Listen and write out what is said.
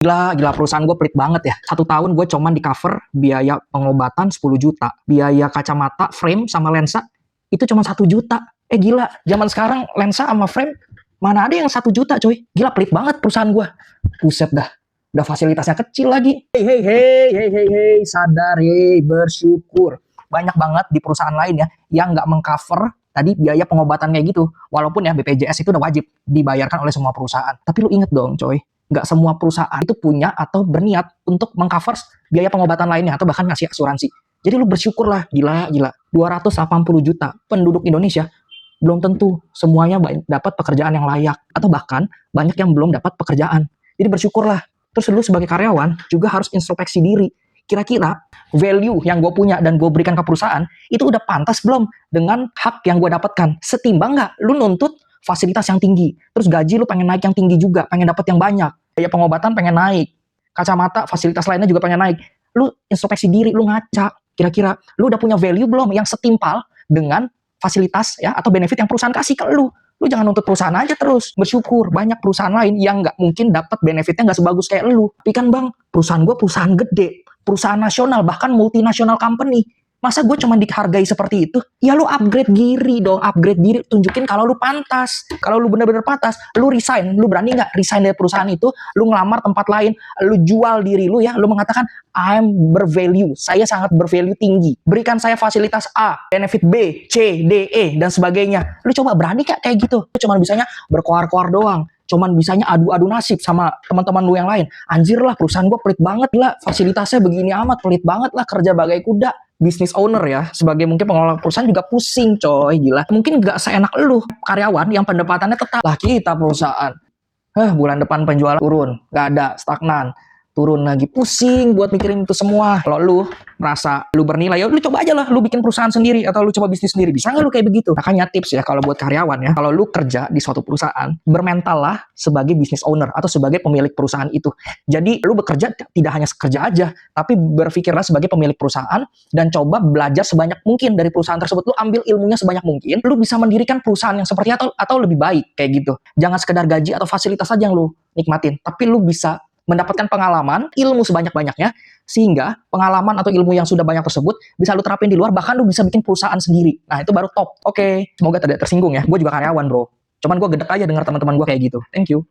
Gila perusahaan gue pelit banget ya. 1 tahun gue cuman di cover biaya pengobatan 10 juta. Biaya kacamata, frame, sama lensa itu cuma 1 juta. Gila, zaman sekarang lensa sama frame mana ada yang 1 juta coy. Gila pelit banget perusahaan gue. Buset dah. Udah fasilitasnya kecil lagi. Hey, sadar, bersyukur. Banyak banget di perusahaan lain ya yang nggak mengcover tadi biaya pengobatan kayak gitu. Walaupun ya BPJS itu udah wajib dibayarkan oleh semua perusahaan. Tapi lu inget dong coy, nggak semua perusahaan itu punya atau berniat untuk mengcover biaya pengobatan lainnya atau bahkan ngasih asuransi. Jadi lu bersyukurlah, gila. 280 juta penduduk Indonesia belum tentu semuanya dapat pekerjaan yang layak atau bahkan banyak yang belum dapat pekerjaan. Jadi bersyukurlah. Terus lu sebagai karyawan juga harus introspeksi diri. Kira-kira value yang gue punya dan gue berikan ke perusahaan itu udah pantas belum dengan hak yang gue dapatkan? Setimbang nggak lu nuntut fasilitas yang tinggi, terus gaji lu pengen naik yang tinggi juga, pengen dapat yang banyak, biaya pengobatan pengen naik, kacamata, fasilitas lainnya juga pengen naik. Lu introspeksi diri, lu ngaca. Kira-kira lu udah punya value belum yang setimpal dengan fasilitas ya atau benefit yang perusahaan kasih ke lu? Lu jangan nuntut perusahaan aja terus. Bersyukur banyak perusahaan lain yang nggak mungkin dapat benefitnya nggak sebagus kayak lu. Tapi kan bang, perusahaan gue perusahaan gede, perusahaan nasional, bahkan multinasional company. Masa gue cuma dihargai seperti itu? Ya lu upgrade diri dong, upgrade diri, tunjukin kalau lu pantas. Kalau lu bener-bener pantas, lu resign. Lu berani nggak resign dari perusahaan itu? Lu ngelamar tempat lain, lu jual diri lu ya, lu mengatakan I'm bervalue, saya sangat bervalue tinggi. Berikan saya fasilitas A, benefit B, C, D, E, dan sebagainya. Lu coba berani kak kayak gitu? Lu cuma bisanya berkoar-koar doang. Cuman bisanya adu-adu nasib sama teman-teman lu yang lain. Anjir lah, perusahaan gue pelit banget lah. Fasilitasnya begini amat, pelit banget lah, kerja bagai kuda. Business owner ya, sebagai mungkin pengelola perusahaan juga pusing coy, gila. Mungkin gak seenak lu, karyawan yang pendapatannya tetap. Lah kita perusahaan, bulan depan penjualan turun, gak ada, stagnan. Turun lagi, pusing buat mikirin itu semua. Kalau lu merasa lu bernilai, ya lu coba aja lah, lu bikin perusahaan sendiri atau lu coba bisnis sendiri. Bisa nggak lu kayak begitu? Makanya tips ya kalau buat karyawan ya, kalau lu kerja di suatu perusahaan, bermental lah sebagai business owner atau sebagai pemilik perusahaan itu. Jadi lu bekerja tidak hanya kerja aja, tapi berpikirlah sebagai pemilik perusahaan dan coba belajar sebanyak mungkin dari perusahaan tersebut. Lu ambil ilmunya sebanyak mungkin, lu bisa mendirikan perusahaan yang seperti atau lebih baik kayak gitu. Jangan sekedar gaji atau fasilitas aja yang lu nikmatin, tapi lu bisa mendapatkan pengalaman, ilmu sebanyak-banyaknya, sehingga pengalaman atau ilmu yang sudah banyak tersebut bisa lu terapin di luar, bahkan lu bisa bikin perusahaan sendiri. Nah, itu baru top. Oke, semoga tidak tersinggung ya. Gue juga karyawan, bro. Cuman gue gedek aja dengar teman-teman gue kayak gitu. Thank you.